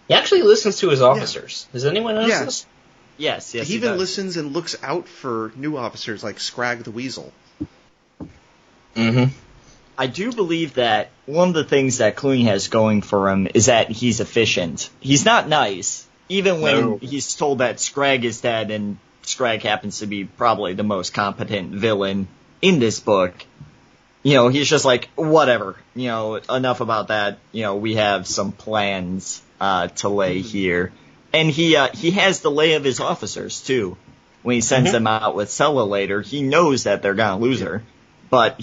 he actually listens to his officers. Does anyone notice Yeah. this? Yes, he even listens and looks out for new officers like Scrag the Weasel. Mm-hmm. I do believe that one of the things that Clooney has going for him is that he's efficient. He's not nice, even when No. he's told that Scrag is dead, and Scrag happens to be probably the most competent villain in this book. You know, he's just like, whatever, you know, enough about that. You know, we have some plans to lay here. And he has the lay of his officers, too. When he sends them out with Sella later, he knows that they're going to lose her. But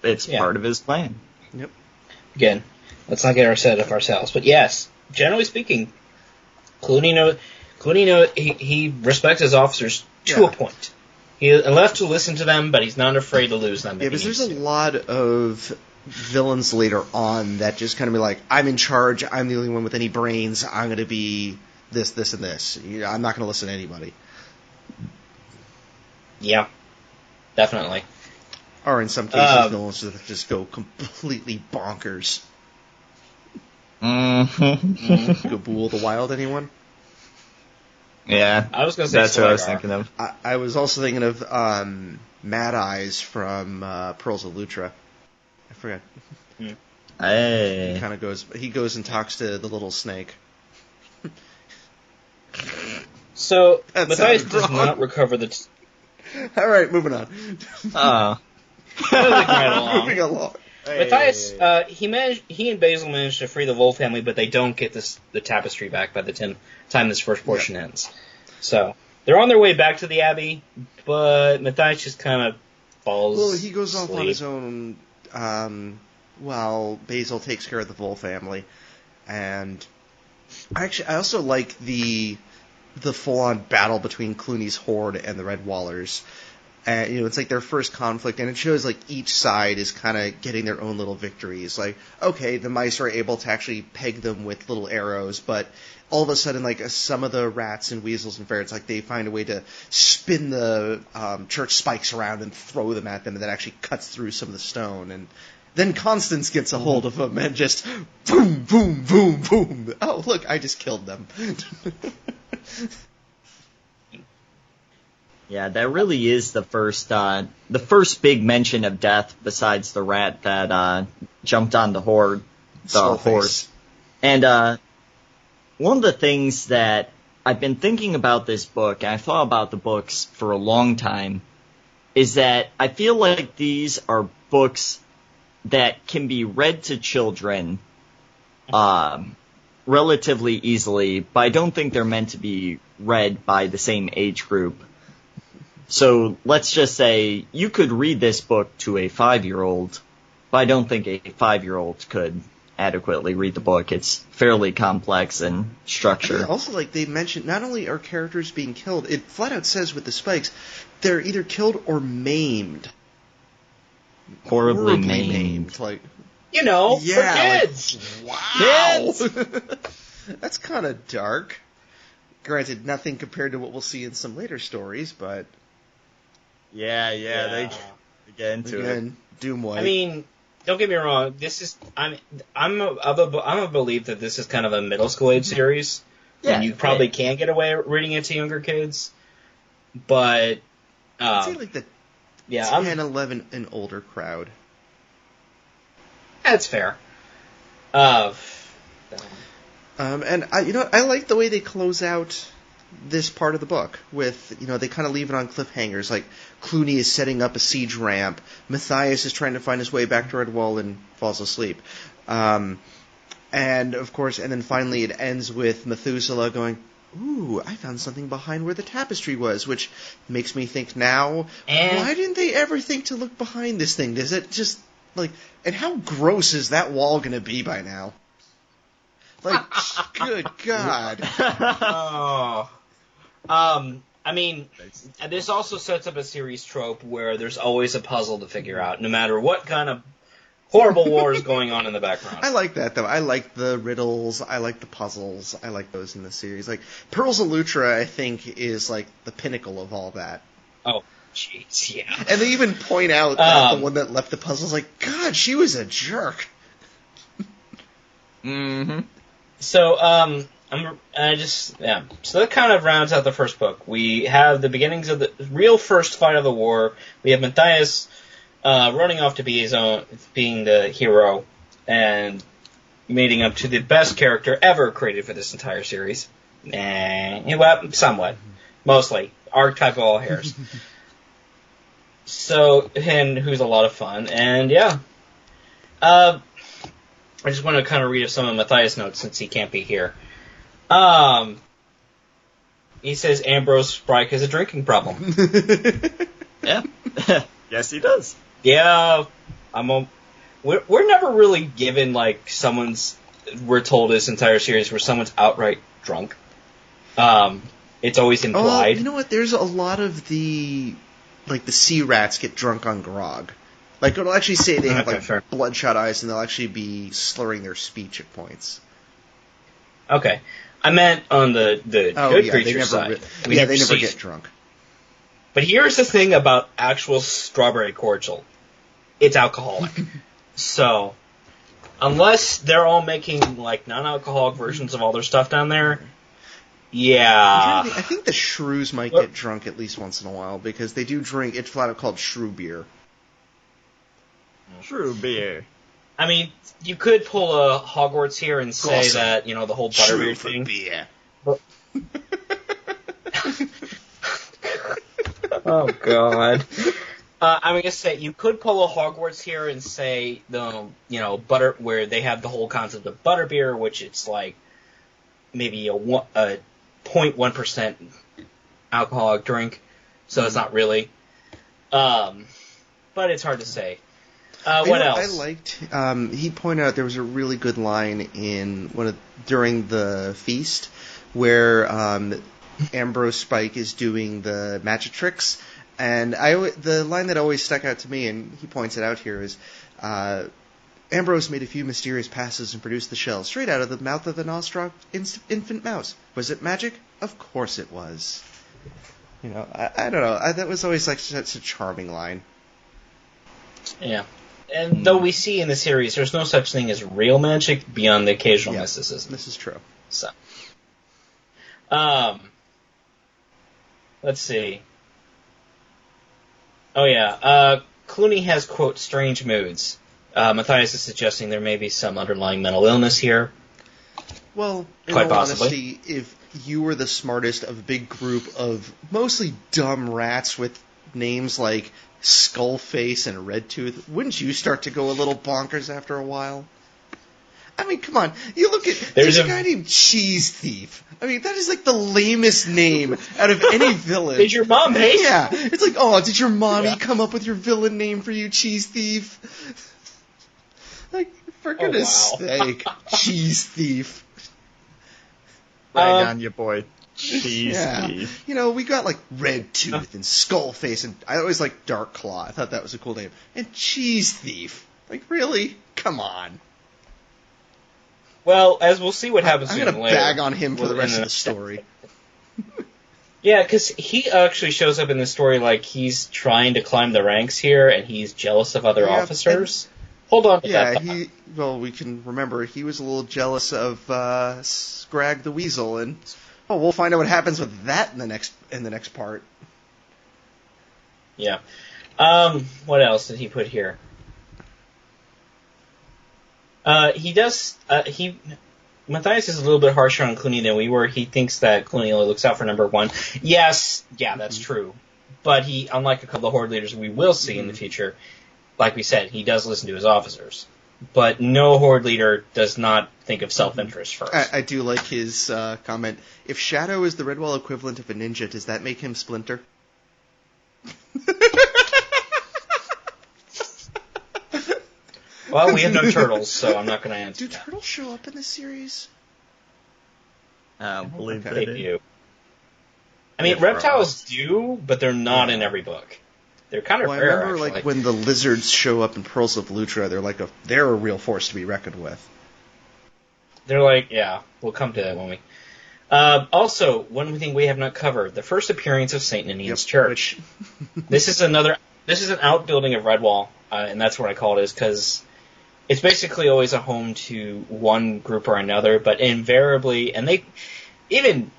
it's part of his plan. Yep. Again, let's not get ahead of ourselves. But yes, generally speaking, Clooney he respects his officers to a point. He left to listen to them, but he's not afraid to lose them. Yeah, because there's a lot of villains later on that just kind of be like, I'm in charge, I'm the only one with any brains, I'm going to be this, this, and this. I'm not going to listen to anybody. Yeah, definitely. Or in some cases, villains just go completely bonkers. Mm-hmm. Gabool the Wild, anyone? Yeah, I was going to say that's what I was Sligar. thinking of. I was also thinking of Mad Eyes from Pearls of Lutra. I forgot. Hey. He goes and talks to the little snake. So, That Matthias sounded does wrong. not recover the... All right, moving on. Oh. Moving right along. Moving along. Matthias, he and Basil manage to free the Vole family, but they don't get the tapestry back by the time this first portion ends. So, they're on their way back to the Abbey, but Matthias just kind of falls Well, he goes off on asleep. his own while Basil takes care of the Vole family. And I also like the the full-on battle between Clooney's horde and the Redwallers. And, it's like their first conflict, and it shows, like, each side is kind of getting their own little victories. Like, okay, the mice are able to actually peg them with little arrows, but all of a sudden, like, some of the rats and weasels and ferrets, like, they find a way to spin the church spikes around and throw them at them, and that actually cuts through some of the stone. And then Constance gets a hold of them and just boom, boom, boom, boom. Oh, look, I just killed them. Yeah, that really is the first big mention of death besides the rat that jumped on the horse. And one of the things that I've been thinking about this book, and I thought about the books for a long time, is that I feel like these are books that can be read to children relatively easily, but I don't think they're meant to be read by the same age group. So let's just say you could read this book to a 5-year-old, but I don't think a 5-year-old could adequately read the book. It's fairly complex in structure. Also, like they mentioned, not only are characters being killed, it flat out says with the spikes, they're either killed or maimed. Horribly maimed. Like, for kids. Like, Kids! That's kind of dark. Granted, nothing compared to what we'll see in some later stories, but... Yeah, they get into it. Doom White. I mean, don't get me wrong. This is I'm a belief that this is kind of a middle school age series, and you probably can get away reading it to younger kids. But I'd say like the 10, 11 and older crowd. That's fair. And I like the way they close out this part of the book with, they kind of leave it on cliffhangers. Like, Clooney is setting up a siege ramp. Matthias is trying to find his way back to Redwall and falls asleep. And, of course, and then finally it ends with Methuselah going, ooh, I found something behind where the tapestry was, which makes me think now, why didn't they ever think to look behind this thing? Does it just, like, and how gross is that wall going to be by now? Like, good God. I mean, this also sets up a series trope where there's always a puzzle to figure out, no matter what kind of horrible war is going on in the background. I like that, though. I like the riddles. I like the puzzles. I like those in the series. Like, Pearls of Lutra, I think, is, like, the pinnacle of all that. Oh, jeez, yeah. And they even point out that the one that left the puzzle is like, God, she was a jerk. Mm-hmm. So, So that kind of rounds out the first book. We have the beginnings of the real first fight of the war. We have Matthias running off to be being the hero, and mating up to the best character ever created for this entire series. Somewhat. Mostly. Archetype of all hairs. So, and who's a lot of fun, and yeah. I just want to kind of read some of Matthias' notes since he can't be here. He says Ambrose Sprike has a drinking problem. Yeah. Yes, he does. Yeah. We're never really given, like, we're told this entire series where someone's outright drunk. It's always implied. You know what? There's a lot of the sea rats get drunk on grog. Like, it'll actually say they have, bloodshot eyes, and they'll actually be slurring their speech at points. Okay. I meant on the good creature side. They never get drunk. But here's the thing about actual strawberry cordial. It's alcoholic. So, unless they're all making, like, non-alcoholic versions of all their stuff down there, yeah. I think the shrews might get drunk at least once in a while, because they do drink, it's flat out called shrew beer. True beer. I mean, you could pull a Hogwarts here and say that, the whole butterbeer thing. Beer. Oh, God. I'm going to say, you could pull a Hogwarts here and say, butter, where they have the whole concept of butterbeer, which it's like maybe a 0.1% alcoholic drink, so it's not really. But it's hard to say. What else? I liked. He pointed out there was a really good line in during the feast where Ambrose Spike is doing the magic tricks, and the line that always stuck out to me, and he points it out here, is Ambrose made a few mysterious passes and produced the shell straight out of the mouth of an awestruck infant mouse. Was it magic? Of course it was. You know, I don't know. That was always like such a charming line. Yeah. And though we see in the series, there's no such thing as real magic beyond the occasional mysticism. This is true. So, let's see. Oh yeah, Clooney has, quote, strange moods. Matthias is suggesting there may be some underlying mental illness here. Well, in Quite all possibly. honesty, if you were the smartest of a big group of mostly dumb rats with names like Skullface and Redtooth, wouldn't you start to go a little bonkers after a while? I mean, come on. You look at... There's a guy named Cheese Thief. I mean, that is like the lamest name out of any villain. Did your mom hate? Yeah. It's like, oh, did your mommy come up with your villain name for you, Cheese Thief? Like, for goodness sake, Cheese Thief. Rag on you, boy. Cheese Thief. You know, we got like Redtooth and Skullface, and I always liked Dark Claw. I thought that was a cool name. And Cheese Thief. Like, really? Come on. Well, as we'll see what happens I'm later. going to bag on him for the rest of the story. Yeah, because he actually shows up in the story like he's trying to climb the ranks here, and he's jealous of other officers. Hold on to that. Well, we can remember he was a little jealous of Scrag the Weasel, and we'll find out what happens with that in the next part. Yeah. What else did he put here? Matthias is a little bit harsher on Clooney than we were. He thinks that Clooney only looks out for number one. Yes, yeah, that's true. But he, unlike a couple of Horde leaders we will see in the future, like we said, he does listen to his officers. But no Horde leader does not think of self-interest first. I do like his comment. If Shadow is the Redwall equivalent of a ninja, does that make him Splinter? Well, we have no turtles, so I'm not going to answer that. Do turtles show up in this series? I believe they do. I mean, reptiles do, but they're not in every book. They're kind of rare, I remember, like, when the lizards show up in Pearls of Lutra, they're a real force to be reckoned with. They're like, yeah, we'll come to that when we... also, one thing we have not covered, the first appearance of St. Ninian's Church. This is an outbuilding of Redwall, and that's what I call it, is because it's basically always a home to one group or another, but invariably, and they... Even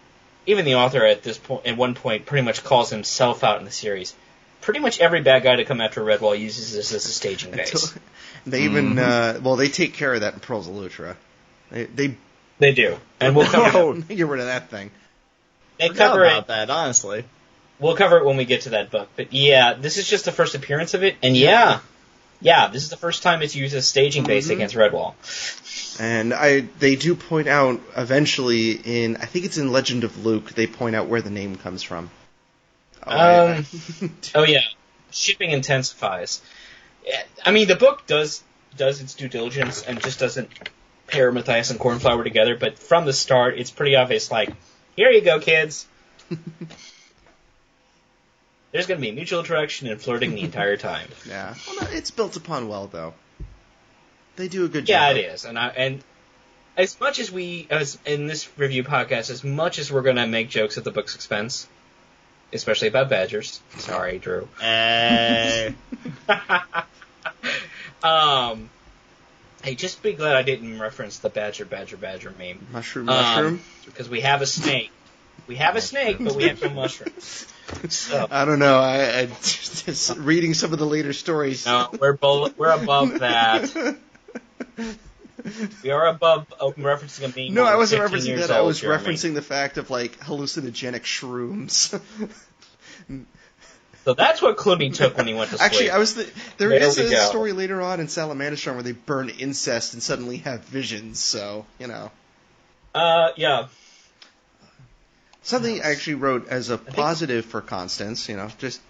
the author at one point pretty much calls himself out in the series. Pretty much every bad guy to come after Redwall uses this as a staging base. They even, they take care of that in Pearls of Lutra. They do, and we'll cover it. Get rid of that thing. They cover about that, honestly. We'll cover it when we get to that book. But yeah, this is just the first appearance of it, and yeah, this is the first time it's used as staging base against Redwall. And they do point out eventually I think it's in Legend of Luke, they point out where the name comes from. Oh yeah, shipping intensifies. I mean, the book does its due diligence and just doesn't pair Matthias and Cornflower together, but from the start, it's pretty obvious, like, here you go, kids. There's going to be mutual attraction and flirting the entire time. Yeah. Well, no, it's built upon well, though. They do a good job. Yeah, it is. And as much as as in this review podcast, as much as we're going to make jokes at the book's expense, especially about badgers. Sorry, Drew. Hey, just be glad I didn't reference the badger meme. Mushroom? Because we have a snake. We have a snake, but we have no mushrooms. So. I don't know. I just reading some of the later stories. No, we're above that. We are above referencing a meme. No, I wasn't referencing that. I was referencing the fact of, like, hallucinogenic shrooms. So that's what Clooney took when he went to sleep. Actually, there is a story later on in Salamander Storm where they burn incest and suddenly have visions, so, you know. Yeah. Something I actually wrote as a positive for Constance, you know, just,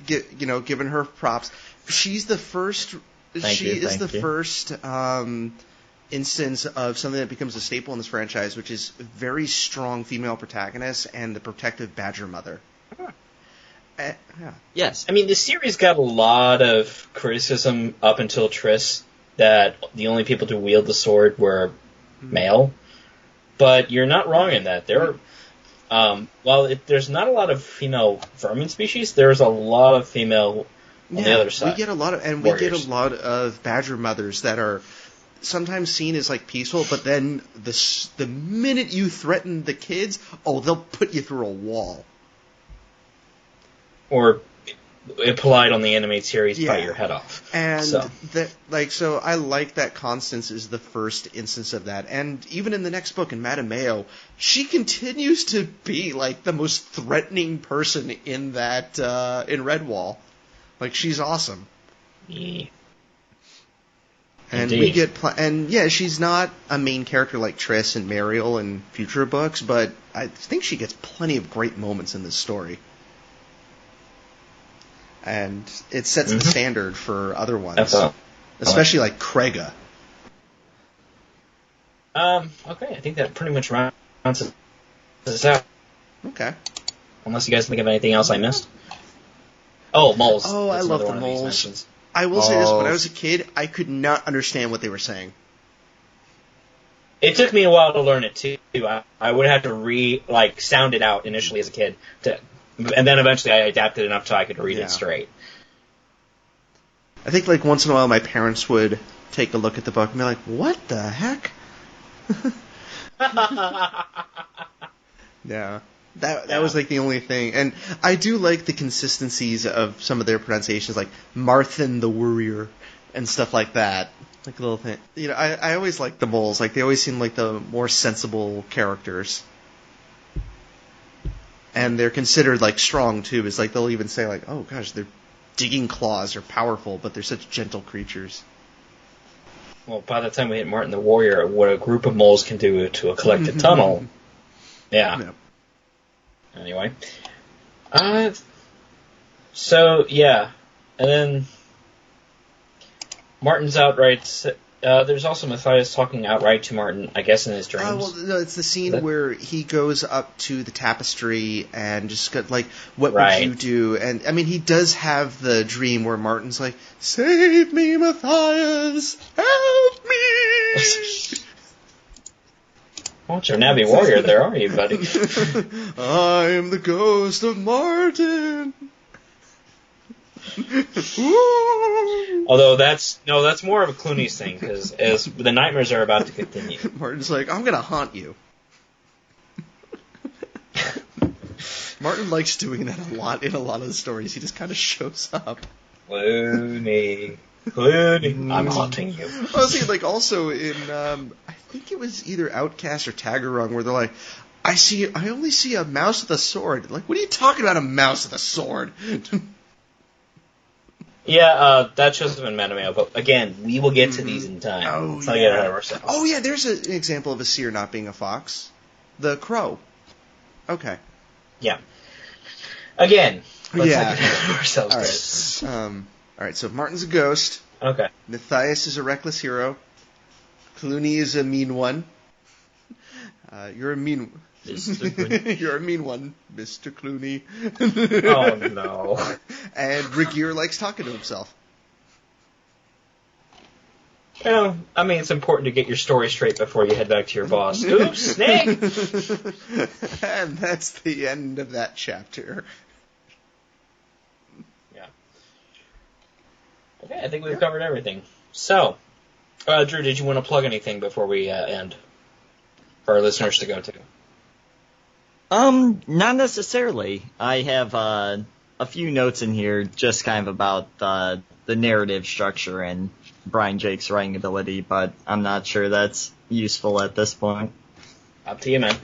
giving her props. She's the first... She is the first instance of something that becomes a staple in this franchise, which is very strong female protagonists and the protective badger mother. Yeah. Yes. I mean, the series got a lot of criticism up until Triss, that the only people to wield the sword were male. But you're not wrong in that. There's not a lot of female vermin species, there's a lot of female on the other side. We get a lot of badger mothers that are sometimes seen as like peaceful, but then the minute you threaten the kids, they'll put you through a wall. Or implied on the animated series, bite your head off. And so I like that Constance is the first instance of that. And even in the next book, in Madame Mayo, she continues to be like the most threatening person in that in Redwall. Like, she's awesome. Yeah. And Indeed. she's not a main character like Triss and Mariel in future books, but I think she gets plenty of great moments in this story. And it sets the standard for other ones, especially like Krega. Okay, I think that pretty much rounds this out. Okay. Unless you guys think of anything else I missed. Oh, moles. Oh, That's I love another the one of these moles. mentions. I will say this, when I was a kid, I could not understand what they were saying. It took me a while to learn it too. I would have to sound it out initially as a kid, and then eventually I adapted enough so I could read it straight. I think like once in a while my parents would take a look at the book and be like, "What the heck?" Yeah. That was like the only thing. And I do like the consistencies of some of their pronunciations, like Marthin the Warrior and stuff like that. Like a little thing. You know, I always like the moles. Like, they always seem like the more sensible characters. And they're considered like strong too. It's like they'll even say like, "Oh gosh, their digging claws are powerful, but they're such gentle creatures." Well, by the time we hit Martin the Warrior, what a group of moles can do to a collected tunnel. Yeah. Yep. Anyway. So, yeah. And then Martin's outright... there's also Matthias talking outright to Martin, I guess, in his dreams. No, it's the scene where he goes up to the tapestry and just got like, "What would you do?" And I mean, he does have the dream where Martin's like, "Save me, Matthias! Help me!" Well, you're Nabby Warrior there, are you, buddy? I am the ghost of Martin. Although that's more of a Clooney's thing, because as the nightmares are about to continue. Martin's like, "I'm gonna haunt you." Martin likes doing that a lot in a lot of the stories. He just kind of shows up. Clooney, I'm haunting you. Oh, see, like also in I think it was either Outcast or Tagarung, where they're like, I only see a mouse with a sword. Like, what are you talking about, a mouse with a sword? Yeah, that shows up in Madame Mayo, but again, we will get to these in time. Oh, Let's not get ahead of ourselves. Oh, yeah, there's an example of a seer not being a fox. The crow. Okay. Yeah. Again, let's Yeah. not get ahead of ourselves. All right, so Martin's a ghost. Okay. Matthias is a reckless hero. Clooney is a mean one. You're a mean You're a mean one, Mr. Clooney. Oh, no. And Regier likes talking to himself. Well, I mean, it's important to get your story straight before you head back to your boss. Oops, snake! And that's the end of that chapter. Yeah. Okay, I think we've covered everything. So, Drew, did you want to plug anything before we end? For our listeners to go to? Not necessarily. I have a few notes in here just kind of about the narrative structure and Brian Jake's writing ability, but I'm not sure that's useful at this point. Up to you, man.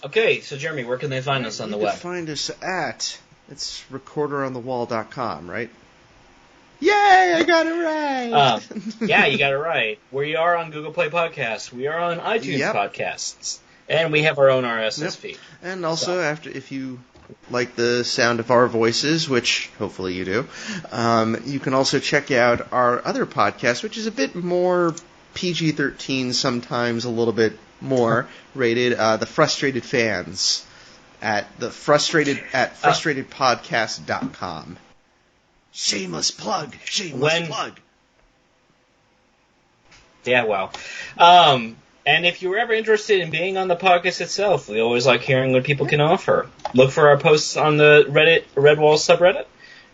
Okay, so Jeremy, where can they find us on the web? You can find us at, it's recorderonthewall.com, right? Yay, I got it right! Yeah, you got it right. We are on Google Play Podcasts. We are on iTunes Podcasts. And we have our own RSS feed. And also, if you like the sound of our voices, which hopefully you do, you can also check out our other podcast, which is a bit more PG-13, sometimes a little bit more rated. The Frustrated Fans at frustratedpodcast.com. Shameless plug. Plug. Yeah, well. And if you were ever interested in being on the podcast itself, we always like hearing what people can offer. Look for our posts on the Redwall subreddit,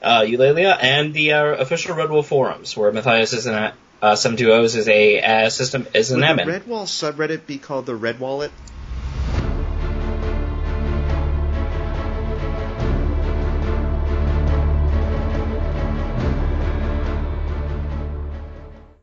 Eulalia, and the official Redwall forums, where Matthias is an 720s is an admin. Would the Redwall subreddit be called the Redwallet?